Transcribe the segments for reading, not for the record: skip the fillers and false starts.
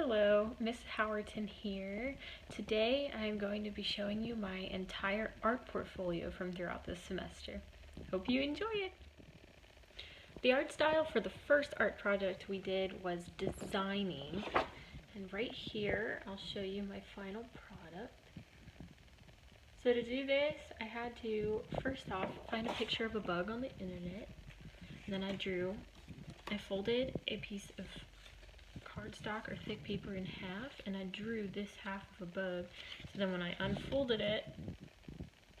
Hello, Miss Howerton here. Today I'm going to be showing you my entire art portfolio from throughout this semester. Hope you enjoy it! The art style for the first art project we did was designing. And right here I'll show you my final product. So to do this, I had to first off find a picture of a bug on the internet. And then I folded a piece of cardstock or thick paper in half, and I drew this half of a bug. So then when I unfolded it,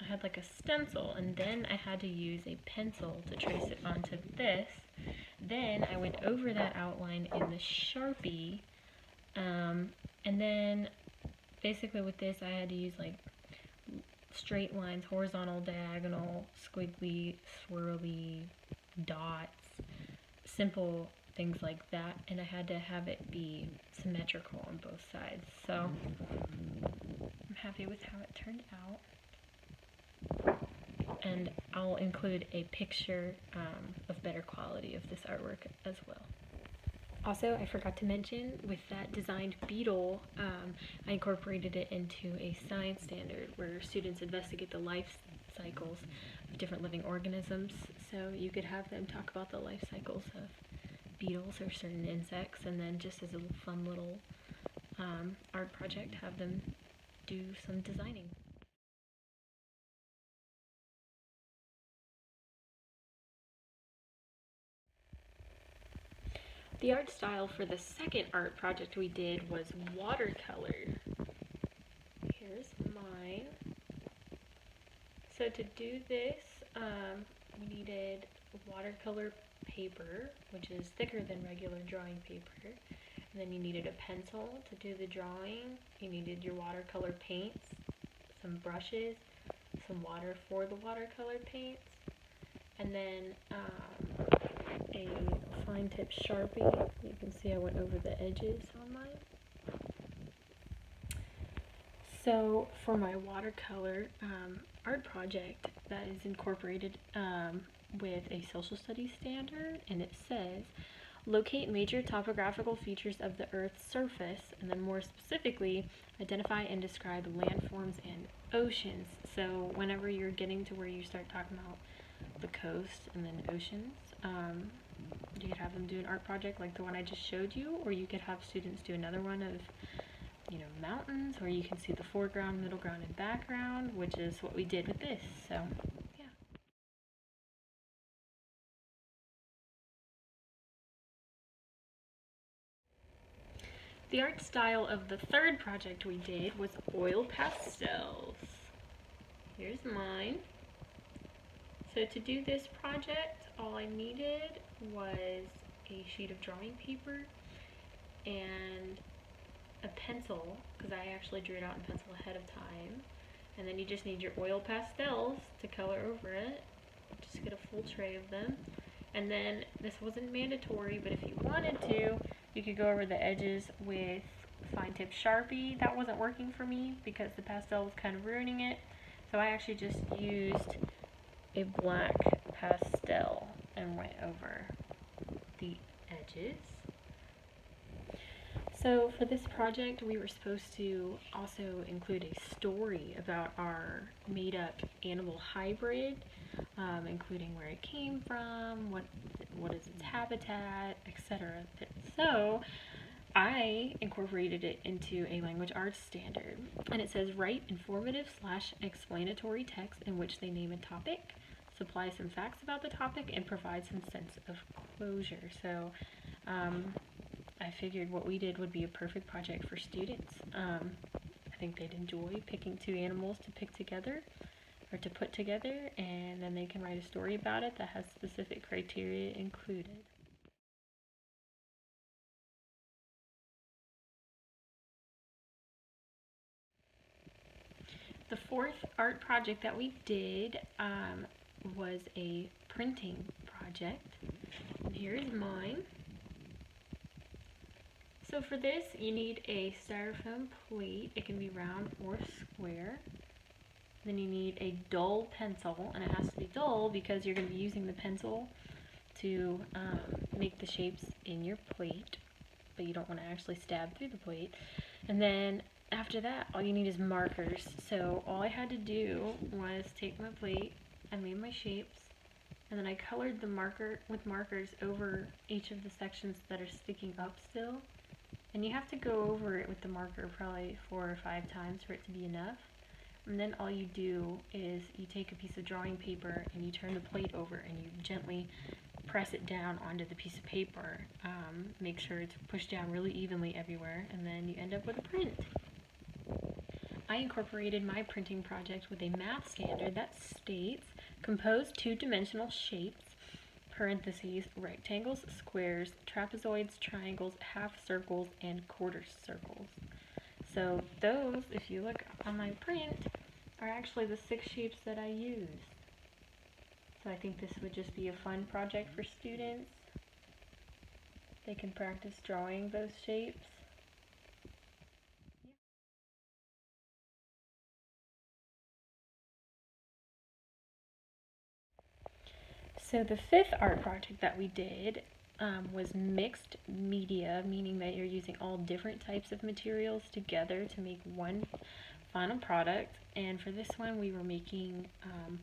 I had like a stencil, and then I had to use a pencil to trace it onto this. Then I went over that outline in the Sharpie, and then basically with this I had to use like straight lines, horizontal, diagonal, squiggly, swirly, dots, simple things like that, and I had to have it be symmetrical on both sides. So I'm happy with how it turned out, and I'll include a picture of better quality of this artwork as well. Also, I forgot to mention, with that designed beetle, I incorporated it into a science standard where students investigate the life cycles of different living organisms. So you could have them talk about the life cycles of beetles or certain insects, and then just as a fun little art project, have them do some designing. The art style for the second art project we did was watercolor. Here's mine. So to do this, we needed watercolor paper, which is thicker than regular drawing paper. And then you needed a pencil to do the drawing. You needed your watercolor paints, some brushes, some water for the watercolor paints, and then a fine tip Sharpie. You can see I went over the edges on mine. So for my watercolor art project, that is incorporated with a social studies standard, and it says, locate major topographical features of the Earth's surface, and then more specifically, identify and describe landforms and oceans. So whenever you're getting to where you start talking about the coast and then oceans, you could have them do an art project like the one I just showed you, or you could have students do another one of, mountains, where you can see the foreground, middle ground, and background, which is what we did with this. So yeah. The art style of the third project we did was oil pastels. Here's mine. So to do this project, all I needed was a sheet of drawing paper and a pencil, because I actually drew it out in pencil ahead of time. And then you just need your oil pastels to color over it. Just get a full tray of them. And then this wasn't mandatory, but if you wanted to, you could go over the edges with fine tip Sharpie. That wasn't working for me because the pastel was kind of ruining it. So I actually just used a black pastel and went over the edges. So for this project, we were supposed to also include a story about our made-up animal hybrid, including where it came from, what is its habitat, etc. So I incorporated it into a language arts standard, and it says write informative/explanatory text in which they name a topic, supply some facts about the topic, and provide some sense of closure. So I figured what we did would be a perfect project for students. I think they'd enjoy picking two animals to pick together or to put together, and then they can write a story about it that has specific criteria included. The fourth art project that we did was a printing project, and here's mine. So for this, you need a styrofoam plate. It can be round or square. Then you need a dull pencil, and it has to be dull because you're going to be using the pencil to make the shapes in your plate. but you don't want to actually stab through the plate. And then after that, all you need is markers. So all I had to do was take my plate, I made my shapes, and then I colored the marker with markers over each of the sections that are sticking up still. And you have to go over it with the marker probably 4 or 5 times for it to be enough. And then all you do is you take a piece of drawing paper and you turn the plate over and you gently press it down onto the piece of paper. Make sure it's pushed down really evenly everywhere, and then you end up with a print. I incorporated my printing project with a math standard that states, compose two-dimensional shapes, parentheses, rectangles, squares, trapezoids, triangles, half circles, and quarter circles. So those, if you look on my print, are actually the 6 shapes that I used. So I think this would just be a fun project for students. They can practice drawing those shapes. So the 5th art project that we did was mixed media, meaning that you're using all different types of materials together to make one final product. And for this one, we were making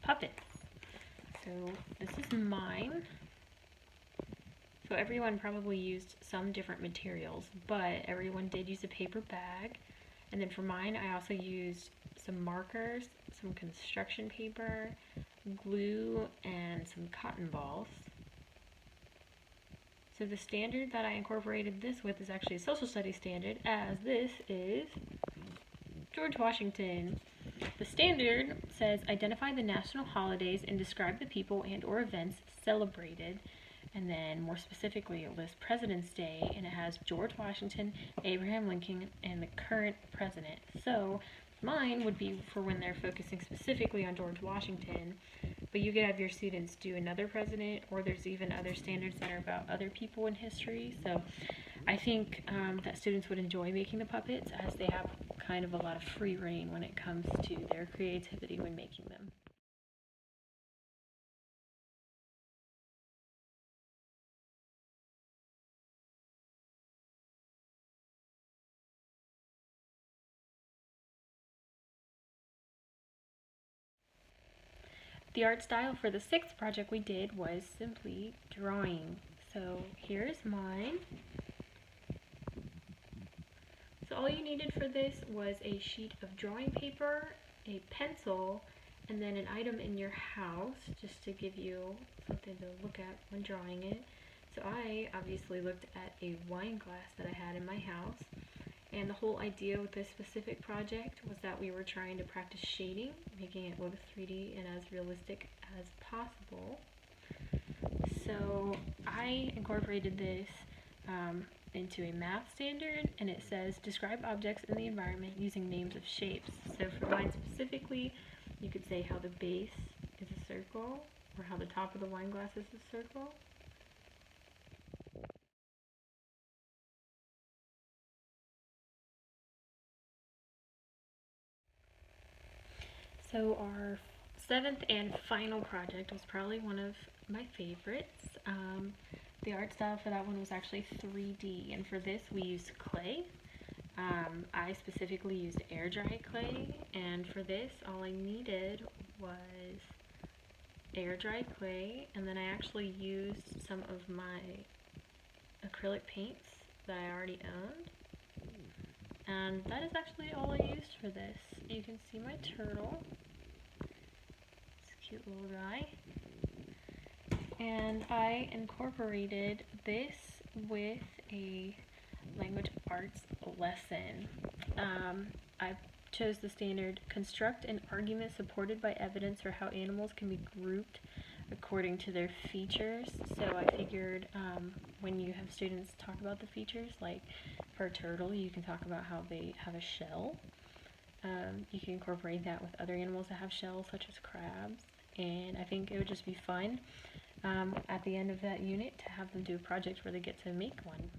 puppets. So this is mine. So everyone probably used some different materials, but everyone did use a paper bag. And then for mine, I also used some markers, some construction paper, glue, and some cotton balls. So the standard that I incorporated this with is actually a social studies standard, as this is George Washington. The standard says identify the national holidays and describe the people and or events celebrated. And then more specifically, it lists President's Day, and it has George Washington, Abraham Lincoln, and the current president. So mine would be for when they're focusing specifically on George Washington, but you could have your students do another president, or there's even other standards that are about other people in history. So I think that students would enjoy making the puppets, as they have kind of a lot of free reign when it comes to their creativity when making them. The art style for the 6th project we did was simply drawing. So here's mine. So all you needed for this was a sheet of drawing paper, a pencil, and then an item in your house, just to give you something to look at when drawing it. So I obviously looked at a wine glass that I had in my house. And the whole idea with this specific project was that we were trying to practice shading, making it look 3D and as realistic as possible. So I incorporated this into a math standard, and it says describe objects in the environment using names of shapes. So for mine specifically, you could say how the base is a circle, or how the top of the wine glass is a circle. So our 7th and final project was probably one of my favorites. The art style for that one was actually 3D, and for this we used clay. I specifically used air dry clay, and for this all I needed was air dry clay, and then I actually used some of my acrylic paints that I already owned. And that is actually all I used for this. You can see my turtle. It's a cute little guy. And I incorporated this with a language arts lesson. I chose the standard construct an argument supported by evidence for how animals can be grouped according to their features. So I figured when you have students talk about the features, like for a turtle, you can talk about how they have a shell. You can incorporate that with other animals that have shells, such as crabs. And I think it would just be fun at the end of that unit to have them do a project where they get to make one.